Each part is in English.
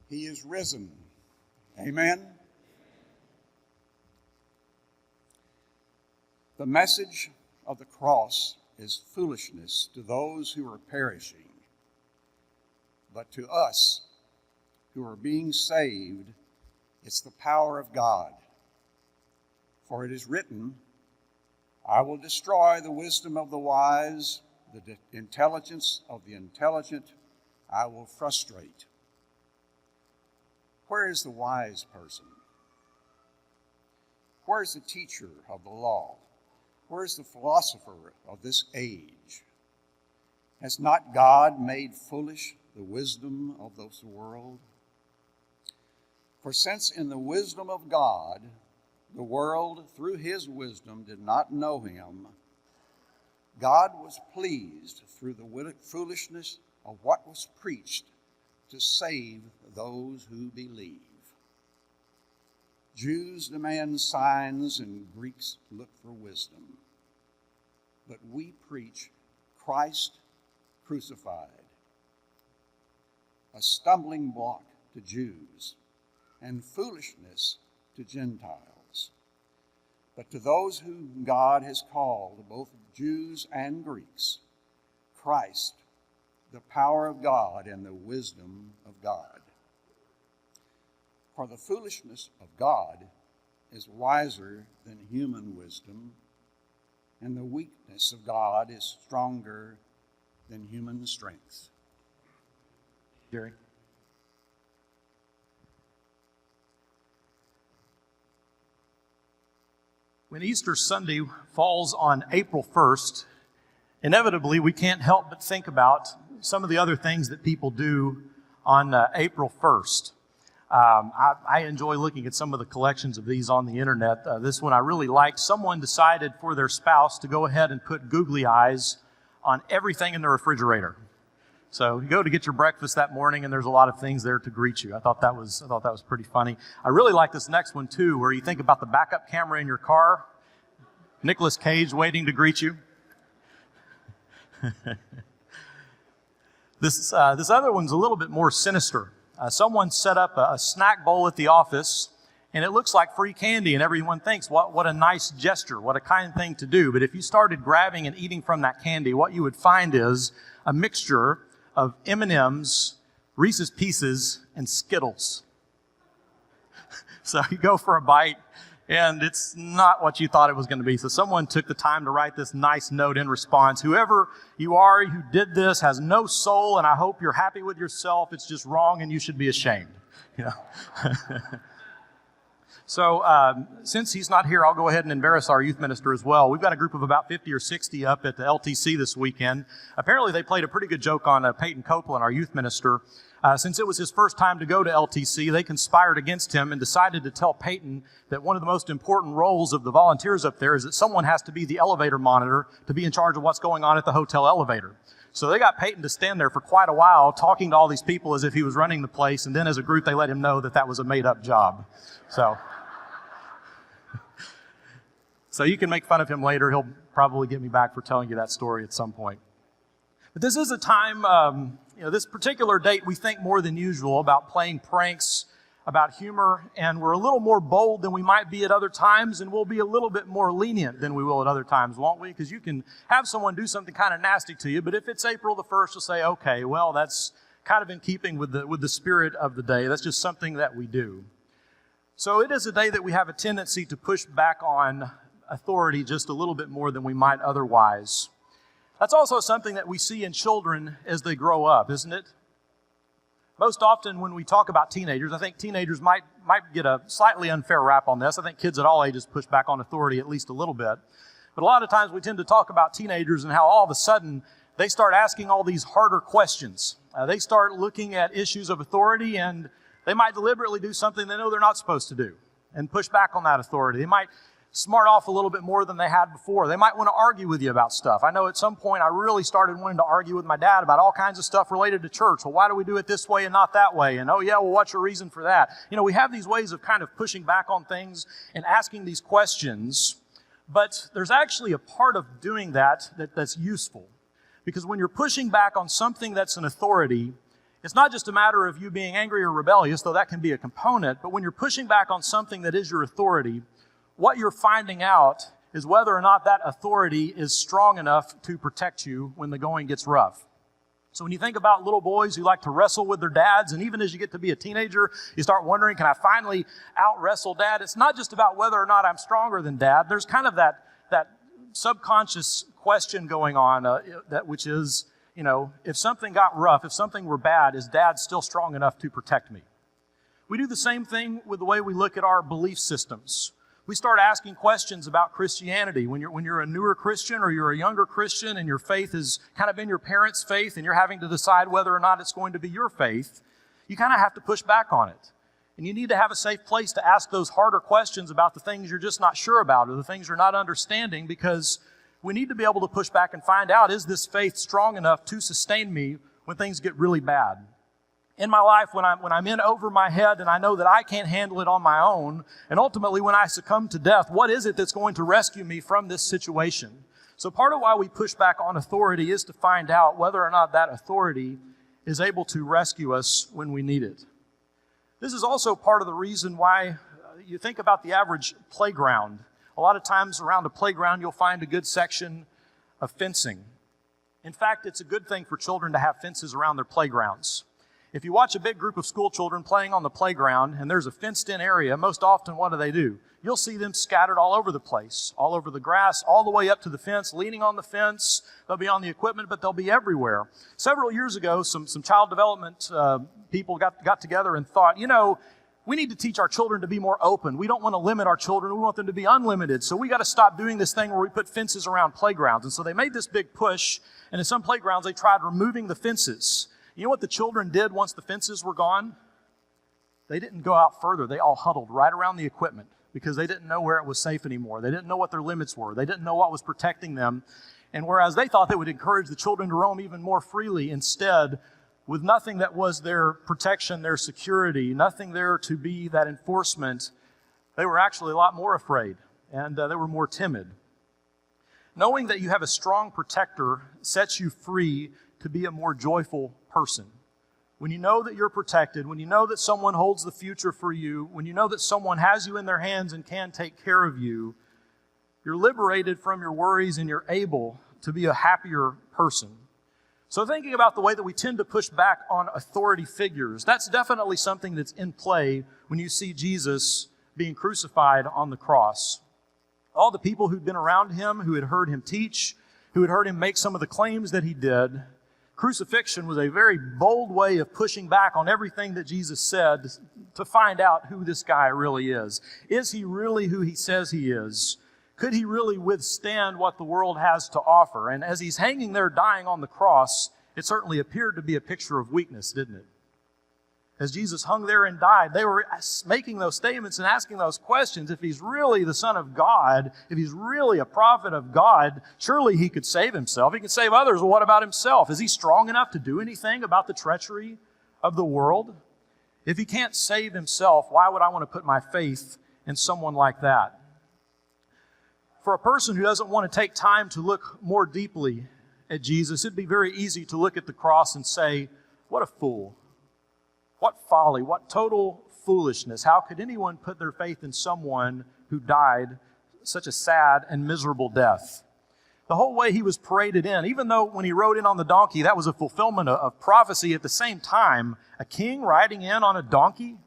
He is risen. Amen. The message of the cross is foolishness to those who are perishing, but to us who are being saved, it's the power of God. For it is written, I will destroy the wisdom of the wise, the intelligence of the intelligent I will frustrate. Where is the wise person? Where is the teacher of the law? Where is the philosopher of this age? Has not God made foolish the wisdom of this world? For since in the wisdom of God, the world through his wisdom did not know him, God was pleased through the foolishness of what was preached to save those who believe. Jews demand signs and Greeks look for wisdom. But we preach Christ crucified, a stumbling block to Jews and foolishness to Gentiles. But to those whom God has called, both Jews and Greeks, Christ, the power of God and the wisdom of God. For the foolishness of God is wiser than human wisdom, and the weakness of God is stronger than human strength. Jerry? When Easter Sunday falls on April 1st, inevitably we can't help but think about some of the other things that people do on April 1st. I enjoy looking at some of the collections of these on the internet. This one I really liked. Someone decided for their spouse to go ahead and put googly eyes on everything in the refrigerator. So you go to get your breakfast that morning and there's a lot of things there to greet you. I thought that was pretty funny. I really like this next one too, where you think about the backup camera in your car, Nicolas Cage waiting to greet you. This other one's a little bit more sinister. Someone set up a snack bowl at the office, and it looks like free candy, and everyone thinks, what a nice gesture, what a kind thing to do. But if you started grabbing and eating from that candy, what you would find is a mixture of M&Ms, Reese's Pieces, and Skittles. So you go for a bite, and it's not what you thought it was going to be. So someone took the time to write this nice note in response. Whoever you are who did this has no soul, and I hope you're happy with yourself. It's just wrong, and you should be ashamed. You know? So since he's not here, I'll go ahead and embarrass our youth minister as well. We've got a group of about 50 or 60 up at the LTC this weekend. Apparently, they played a pretty good joke on Peyton Copeland, our youth minister. Since it was his first time to go to LTC, they conspired against him and decided to tell Peyton that one of the most important roles of the volunteers up there is that someone has to be the elevator monitor to be in charge of what's going on at the hotel elevator. So they got Peyton to stand there for quite a while talking to all these people as if he was running the place, and then as a group they let him know that was a made-up job. So you can make fun of him later. He'll probably get me back for telling you that story at some point. But this is a time, this particular date, we think more than usual about playing pranks, about humor, and we're a little more bold than we might be at other times, and we'll be a little bit more lenient than we will at other times, won't we? Because you can have someone do something kind of nasty to you, but if it's April the 1st, you'll say, okay, well, that's kind of in keeping with the spirit of the day. That's just something that we do. So it is a day that we have a tendency to push back on authority just a little bit more than we might otherwise. That's also something that we see in children as they grow up, isn't it? Most often when we talk about teenagers, I think teenagers might get a slightly unfair rap on this. I think kids at all ages push back on authority at least a little bit. But a lot of times we tend to talk about teenagers and how all of a sudden they start asking all these harder questions. They start looking at issues of authority, and they might deliberately do something they know they're not supposed to do and push back on that authority. They might smart off a little bit more than they had before. They might want to argue with you about stuff. I know at some point I really started wanting to argue with my dad about all kinds of stuff related to church. Well, why do we do it this way and not that way? And, oh yeah, well, what's your reason for that? We have these ways of kind of pushing back on things and asking these questions, but there's actually a part of doing that's useful. Because when you're pushing back on something that's an authority, It's not just a matter of you being angry or rebellious, though that can be a component, but when you're pushing back on something that is your authority, what you're finding out is whether or not that authority is strong enough to protect you when the going gets rough. So when you think about little boys who like to wrestle with their dads, and even as you get to be a teenager, you start wondering, can I finally out-wrestle dad? It's not just about whether or not I'm stronger than dad. There's kind of that subconscious question going on, which is, if something got rough, if something were bad, is dad still strong enough to protect me? We do the same thing with the way we look at our belief systems. We start asking questions about Christianity. When you're a newer Christian or you're a younger Christian and your faith has kind of been your parents' faith and you're having to decide whether or not it's going to be your faith, you kind of have to push back on it. And you need to have a safe place to ask those harder questions about the things you're just not sure about or the things you're not understanding, because we need to be able to push back and find out, is this faith strong enough to sustain me when things get really bad? In my life, when I'm in over my head and I know that I can't handle it on my own, and ultimately when I succumb to death, what is it that's going to rescue me from this situation? So part of why we push back on authority is to find out whether or not that authority is able to rescue us when we need it. This is also part of the reason why you think about the average playground. A lot of times around a playground, you'll find a good section of fencing. In fact, it's a good thing for children to have fences around their playgrounds. If you watch a big group of school children playing on the playground and there's a fenced-in area, most often what do? You'll see them scattered all over the place, all over the grass, all the way up to the fence, leaning on the fence. They'll be on the equipment, but they'll be everywhere. Several years ago, some child development people got together and thought, we need to teach our children to be more open. We don't want to limit our children. We want them to be unlimited. So we got to stop doing this thing where we put fences around playgrounds. And so they made this big push, and in some playgrounds, they tried removing the fences. You know what the children did once the fences were gone? They didn't go out further. They all huddled right around the equipment because they didn't know where it was safe anymore. They didn't know what their limits were. They didn't know what was protecting them. And whereas they thought they would encourage the children to roam even more freely, instead, with nothing that was their protection, their security, nothing there to be that enforcement, they were actually a lot more afraid, and they were more timid. Knowing that you have a strong protector sets you free to be a more joyful person. When you know that you're protected, when you know that someone holds the future for you, when you know that someone has you in their hands and can take care of you, you're liberated from your worries and you're able to be a happier person. So thinking about the way that we tend to push back on authority figures, that's definitely something that's in play when you see Jesus being crucified on the cross. All the people who'd been around him, who had heard him teach, who had heard him make some of the claims that he did, crucifixion was a very bold way of pushing back on everything that Jesus said to find out who this guy really is. Is he really who he says he is? Could he really withstand what the world has to offer? And as he's hanging there dying on the cross, it certainly appeared to be a picture of weakness, didn't it? As Jesus hung there and died, they were making those statements and asking those questions. If he's really the Son of God, if he's really a prophet of God, surely he could save himself. He could save others. Well, what about himself? Is he strong enough to do anything about the treachery of the world? If he can't save himself, why would I want to put my faith in someone like that? For a person who doesn't want to take time to look more deeply at Jesus, it'd be very easy to look at the cross and say, what a fool. What folly, what total foolishness. How could anyone put their faith in someone who died such a sad and miserable death? The whole way he was paraded in, even though when he rode in on the donkey, that was a fulfillment of prophecy, at the same time, a king riding in on a donkey.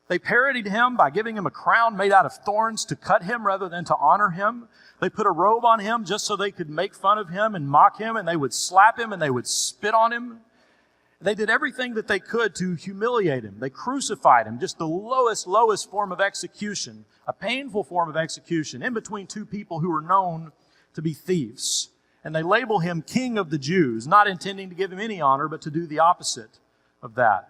They parodied him by giving him a crown made out of thorns to cut him rather than to honor him. They put a robe on him just so they could make fun of him and mock him, and they would slap him and they would spit on him. They did everything that they could to humiliate him. They crucified him, just the lowest form of execution, a painful form of execution, in between two people who were known to be thieves. And they label him King of the Jews, not intending to give him any honor, but to do the opposite of that.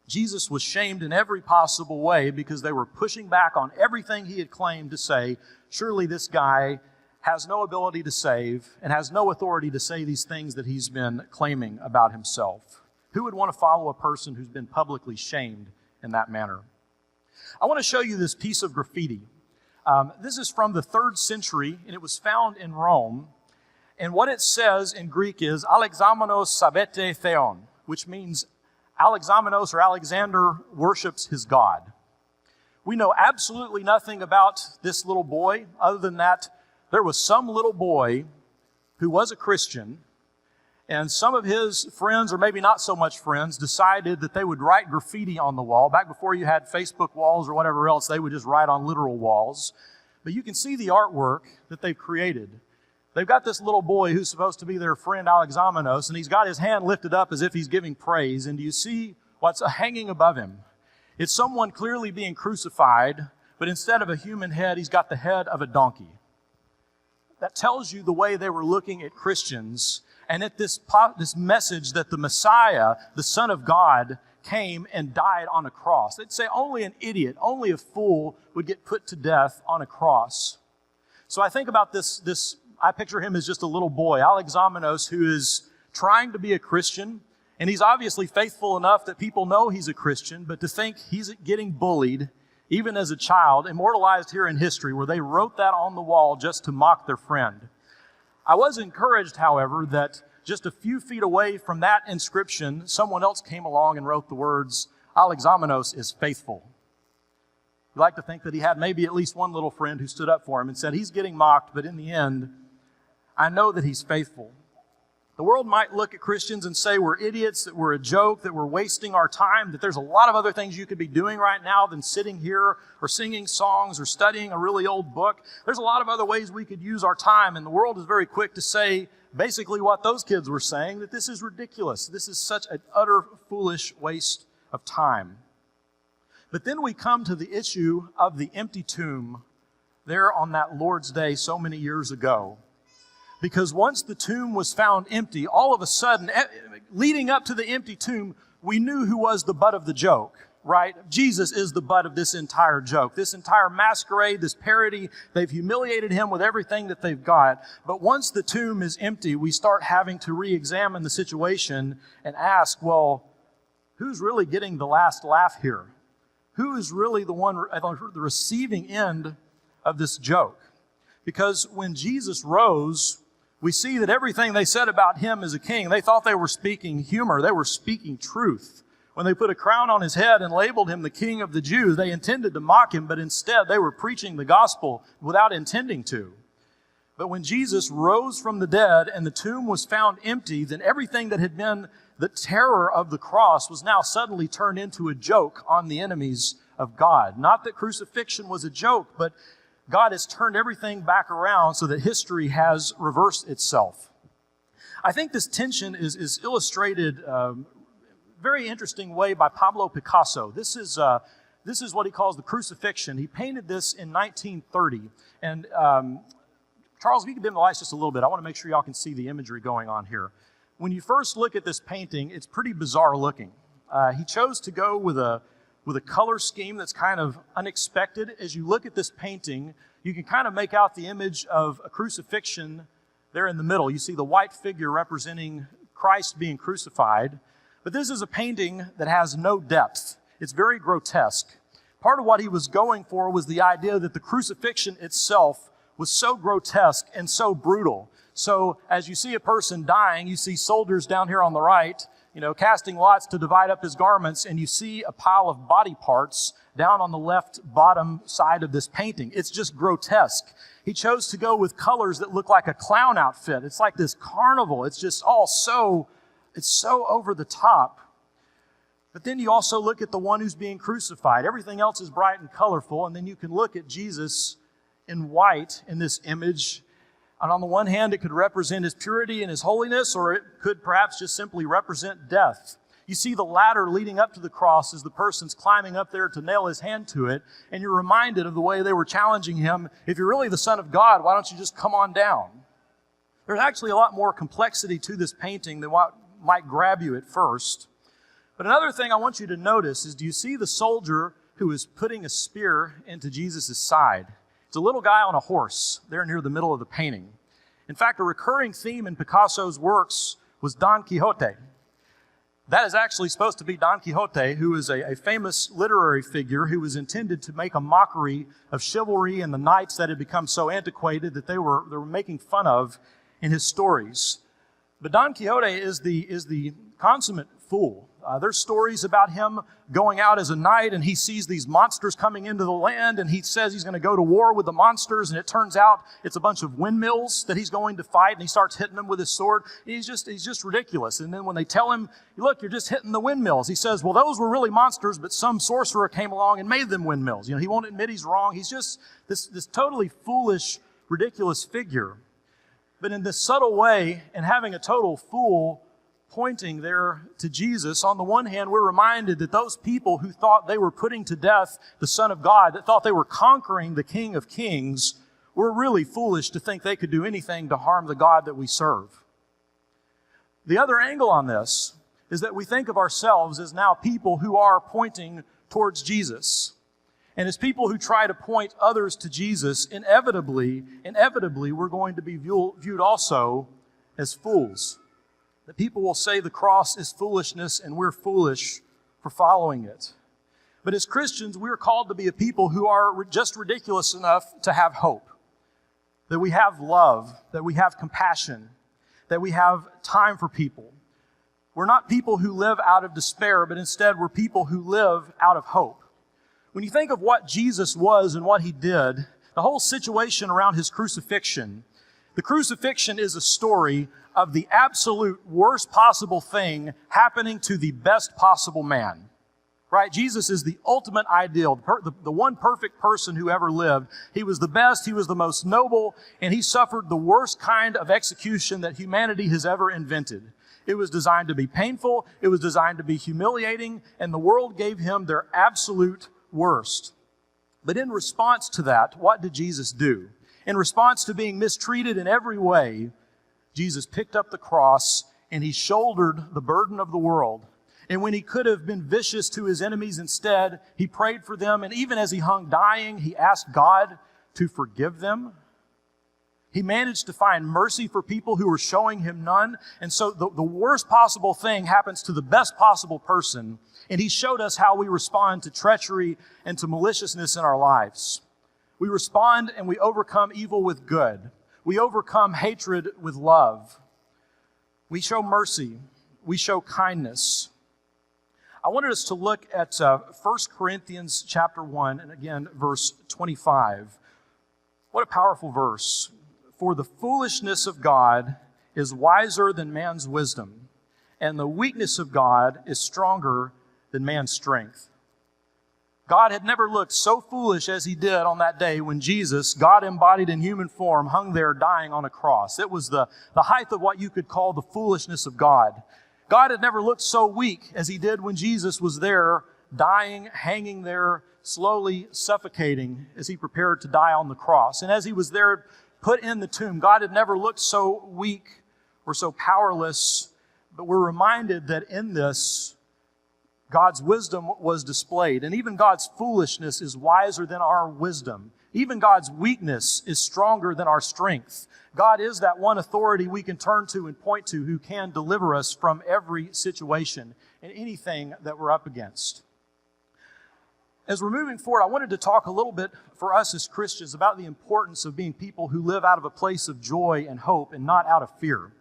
Jesus was shamed in every possible way because they were pushing back on everything he had claimed to say. Surely this guy has no ability to save and has no authority to say these things that he's been claiming about himself. Who would want to follow a person who's been publicly shamed in that manner? I want to show you this piece of graffiti. This is from the 3rd century, and it was found in Rome. And what it says in Greek is, Alexamenos sabete theon, which means, Alexamenos or Alexander worships his god. We know absolutely nothing about this little boy other than that there was some little boy who was a Christian, and some of his friends, or maybe not so much friends, decided that they would write graffiti on the wall. Back before you had Facebook walls or whatever else, they would just write on literal walls. But you can see the artwork that they've created. They've got this little boy who's supposed to be their friend Alexamenos, and he's got his hand lifted up as if he's giving praise. And do you see what's hanging above him? It's someone clearly being crucified, but instead of a human head, he's got the head of a donkey. That tells you the way they were looking at Christians and at this message that the Messiah, the Son of God, came and died on a cross. They'd say only an idiot, only a fool would get put to death on a cross. So I think about this, I picture him as just a little boy, Alexamenos, who is trying to be a Christian, and he's obviously faithful enough that people know he's a Christian, but to think he's getting bullied, even as a child, immortalized here in history, where they wrote that on the wall just to mock their friend. I was encouraged, however, that just a few feet away from that inscription, someone else came along and wrote the words, Alexamenos is faithful. You like to think that he had maybe at least one little friend who stood up for him and said, he's getting mocked, but in the end, I know that he's faithful. The world might look at Christians and say we're idiots, that we're a joke, that we're wasting our time, that there's a lot of other things you could be doing right now than sitting here or singing songs or studying a really old book. There's a lot of other ways we could use our time, and the world is very quick to say basically what those kids were saying, that this is ridiculous. This is such an utter foolish waste of time. But then we come to the issue of the empty tomb there on that Lord's Day so many years ago. Because once the tomb was found empty, all of a sudden, leading up to the empty tomb, we knew who was the butt of the joke, right? Jesus is the butt of this entire joke, this entire masquerade, this parody. They've humiliated him with everything that they've got. But once the tomb is empty, we start having to re-examine the situation and ask, well, who's really getting the last laugh here? Who is really the one at the receiving end of this joke? Because when Jesus rose, we see that everything they said about him as a king, they thought they were speaking humor. They were speaking truth. When they put a crown on his head and labeled him the King of the Jews, they intended to mock him, but instead they were preaching the gospel without intending to. But when Jesus rose from the dead and the tomb was found empty, then everything that had been the terror of the cross was now suddenly turned into a joke on the enemies of God. Not that crucifixion was a joke, but God has turned everything back around so that history has reversed itself. I think this tension is illustrated very interesting way by Pablo Picasso. This is what he calls the crucifixion. He painted this in 1930. And Charles, if you could dim the lights just a little bit, I want to make sure y'all can see the imagery going on here. When you first look at this painting, it's pretty bizarre looking. He chose to go with a color scheme that's kind of unexpected. As you look at this painting, you can kind of make out the image of a crucifixion there in the middle. You see the white figure representing Christ being crucified. But this is a painting that has no depth. It's very grotesque. Part of what he was going for was the idea that the crucifixion itself was so grotesque and so brutal. So as you see a person dying, you see soldiers down here on the right, casting lots to divide up his garments, and you see a pile of body parts down on the left bottom side of this painting. It's just grotesque. He chose to go with colors that look like a clown outfit. It's like this carnival. It's just all it's so over the top. But then you also look at the one who's being crucified. Everything else is bright and colorful, and then you can look at Jesus in white in this image. And on the one hand, it could represent his purity and his holiness, or it could perhaps just simply represent death. You see the ladder leading up to the cross as the person's climbing up there to nail his hand to it, and you're reminded of the way they were challenging him. If you're really the Son of God, why don't you just come on down? There's actually a lot more complexity to this painting than what might grab you at first. But another thing I want you to notice is, do you see the soldier who is putting a spear into Jesus' side? It's a little guy on a horse there near the middle of the painting. In fact, a recurring theme in Picasso's works was Don Quixote. That is actually supposed to be Don Quixote, who is a famous literary figure who was intended to make a mockery of chivalry and the knights that had become so antiquated that they were making fun of in his stories. But Don Quixote is the consummate fool. There's stories about him going out as a knight, and he sees these monsters coming into the land, and he says he's going to go to war with the monsters, and it turns out it's a bunch of windmills that he's going to fight, and he starts hitting them with his sword. He's just ridiculous. And then when they tell him, look, you're just hitting the windmills, he says, well, those were really monsters, but some sorcerer came along and made them windmills. He won't admit he's wrong. He's just this totally foolish, ridiculous figure. But in this subtle way, and having a total fool pointing there to Jesus, on the one hand, we're reminded that those people who thought they were putting to death the Son of God, that thought they were conquering the King of Kings, were really foolish to think they could do anything to harm the God that we serve. The other angle on this is that we think of ourselves as now people who are pointing towards Jesus. And as people who try to point others to Jesus, inevitably, we're going to be viewed also as fools. That people will say the cross is foolishness and we're foolish for following it. But as Christians, we're called to be a people who are just ridiculous enough to have hope. That we have love, that we have compassion, that we have time for people. We're not people who live out of despair, but instead we're people who live out of hope. When you think of what Jesus was and what he did, the whole situation around his crucifixion, the crucifixion is a story of the absolute worst possible thing happening to the best possible man. Right? Jesus is the ultimate ideal, the one perfect person who ever lived. He was the best, he was the most noble, and he suffered the worst kind of execution that humanity has ever invented. It was designed to be painful, it was designed to be humiliating, and the world gave him their absolute worst. But in response to that, what did Jesus do? In response to being mistreated in every way, Jesus picked up the cross and he shouldered the burden of the world. And when he could have been vicious to his enemies instead, he prayed for them. And even as he hung dying, he asked God to forgive them. He managed to find mercy for people who were showing him none. And so the worst possible thing happens to the best possible person. And he showed us how we respond to treachery and to maliciousness in our lives. We respond and we overcome evil with good. We overcome hatred with love. We show mercy. We show kindness. I wanted us to look at 1 Corinthians chapter 1, and again, verse 25. What a powerful verse. For the foolishness of God is wiser than man's wisdom, and the weakness of God is stronger than man's strength. God had never looked so foolish as he did on that day when Jesus, God embodied in human form, hung there dying on a cross. It was the height of what you could call the foolishness of God. God had never looked so weak as he did when Jesus was there dying, hanging there, slowly suffocating as he prepared to die on the cross. And as he was there put in the tomb, God had never looked so weak or so powerless, but we're reminded that in this, God's wisdom was displayed. And even God's foolishness is wiser than our wisdom. Even God's weakness is stronger than our strength. God is that one authority we can turn to and point to who can deliver us from every situation and anything that we're up against. As we're moving forward, I wanted to talk a little bit for us as Christians about the importance of being people who live out of a place of joy and hope and not out of fear.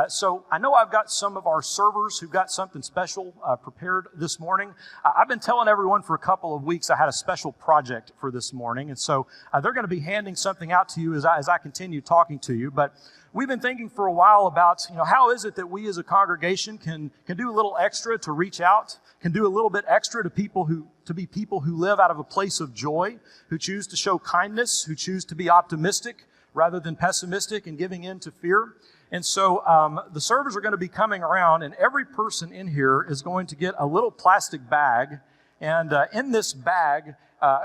So I know I've got some of our servers who've got something special prepared this morning. I've been telling everyone for a couple of weeks I had a special project for this morning. And so they're going to be handing something out to you as I continue talking to you. But we've been thinking for a while about, how is it that we as a congregation can do a little extra to reach out, can do a little bit extra to be people who live out of a place of joy, who choose to show kindness, who choose to be optimistic rather than pessimistic and giving in to fear. And so the servers are going to be coming around, and every person in here is going to get a little plastic bag. And in this bag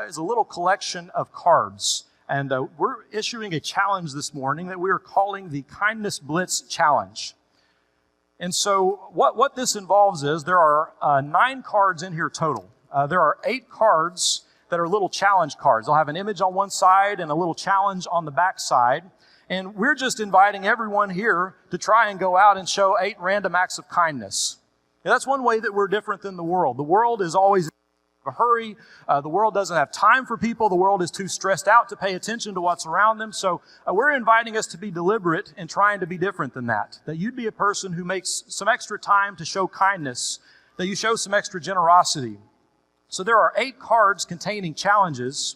is a little collection of cards. And we're issuing a challenge this morning that we are calling the Kindness Blitz Challenge. And so what this involves is there are 9 cards in here total. There are 8 cards that are little challenge cards. They'll have an image on one side and a little challenge on the back side. And we're just inviting everyone here to try and go out and show 8 random acts of kindness. Now, that's one way that we're different than the world. The world is always in a hurry. The world doesn't have time for people. The world is too stressed out to pay attention to what's around them. So we're inviting us to be deliberate and trying to be different than that. That you'd be a person who makes some extra time to show kindness. that you show some extra generosity. So there are 8 cards containing challenges,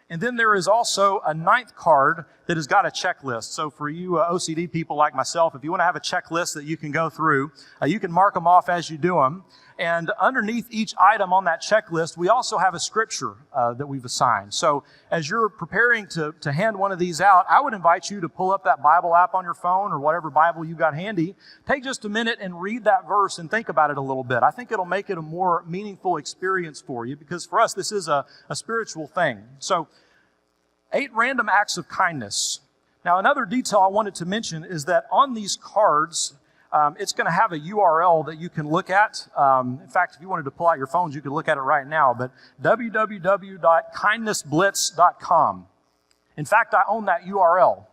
and then there is also a 9th card that has got a checklist. So for you OCD people like myself, if you want to have a checklist that you can go through, you can mark them off as you do them. And underneath each item on that checklist, we also have a scripture that we've assigned. So as you're preparing to hand one of these out, I would invite you to pull up that Bible app on your phone or whatever Bible you got handy. Take just a minute and read that verse and think about it a little bit. I think it'll make it a more meaningful experience for you, because for us, this is a spiritual thing. So 8 random acts of kindness. Now, another detail I wanted to mention is that on these cards, it's going to have a URL that you can look at. In fact, if you wanted to pull out your phones, you could look at it right now, but www.kindnessblitz.com. In fact, I own that URL.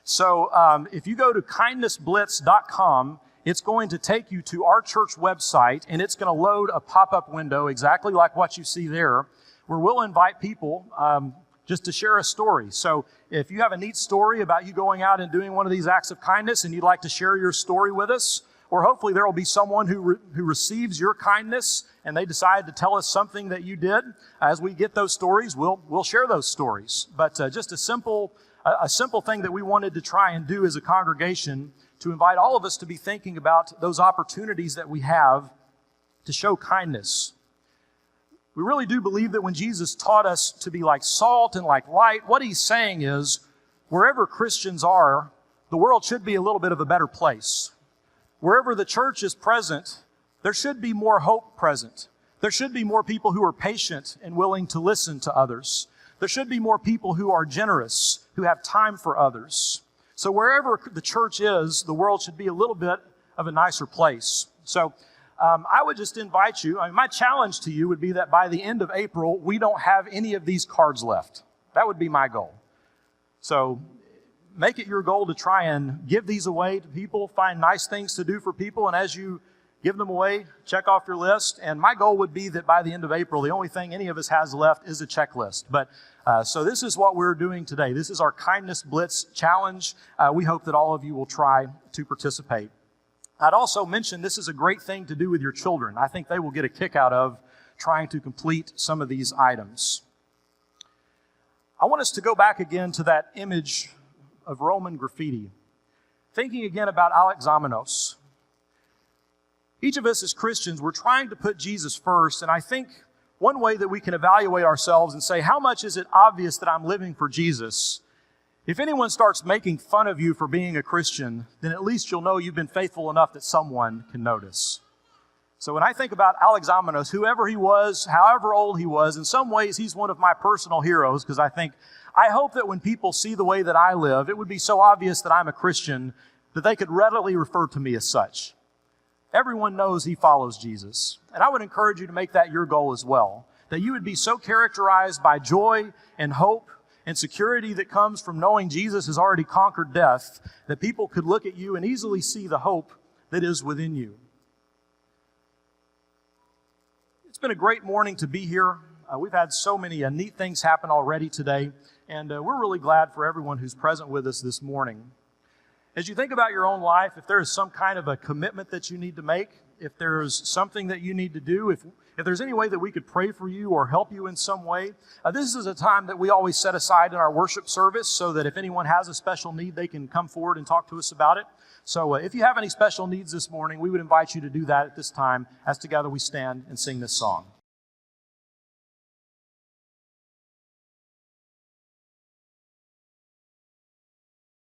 So if you go to kindnessblitz.com, it's going to take you to our church website, and it's going to load a pop-up window exactly like what you see there, where we'll invite people just to share a story. So if you have a neat story about you going out and doing one of these acts of kindness and you'd like to share your story with us, or hopefully there will be someone who receives your kindness and they decide to tell us something that you did, as we get those stories, we'll share those stories. But just a simple thing that we wanted to try and do as a congregation, to invite all of us to be thinking about those opportunities that we have to show kindness. We really do believe that when Jesus taught us to be like salt and like light, what he's saying is, wherever Christians are, the world should be a little bit of a better place. Wherever the church is present, there should be more hope present. There should be more people who are patient and willing to listen to others. There should be more people who are generous, who have time for others. So wherever the church is, the world should be a little bit of a nicer place. So I would just invite you, my challenge to you would be that by the end of April, we don't have any of these cards left. That would be my goal. So make it your goal to try and give these away to people, find nice things to do for people, and as you give them away, check off your list. And my goal would be that by the end of April, the only thing any of us has left is a checklist. But so this is what we're doing today. This is our Kindness Blitz Challenge. We hope that all of you will try to participate. I'd also mention this is a great thing to do with your children. I think they will get a kick out of trying to complete some of these items. I want us to go back again to that image of Roman graffiti, thinking again about Alexamenos. Each of us as Christians, we're trying to put Jesus first, and I think one way that we can evaluate ourselves and say, how much is it obvious that I'm living for Jesus? If anyone starts making fun of you for being a Christian, then at least you'll know you've been faithful enough that someone can notice. So when I think about Alexamenos, whoever he was, however old he was, in some ways he's one of my personal heroes, because I hope that when people see the way that I live, it would be so obvious that I'm a Christian that they could readily refer to me as such. Everyone knows he follows Jesus. And I would encourage you to make that your goal as well, that you would be so characterized by joy and hope and security that comes from knowing Jesus has already conquered death, that people could look at you and easily see the hope that is within you. It's been a great morning to be here. We've had so many neat things happen already today, and we're really glad for everyone who's present with us this morning. As you think about your own life, if there is some kind of a commitment that you need to make, if there's something that you need to do, if there's any way that we could pray for you or help you in some way, this is a time that we always set aside in our worship service so that if anyone has a special need, they can come forward and talk to us about it. So if you have any special needs this morning, we would invite you to do that at this time as together we stand and sing this song.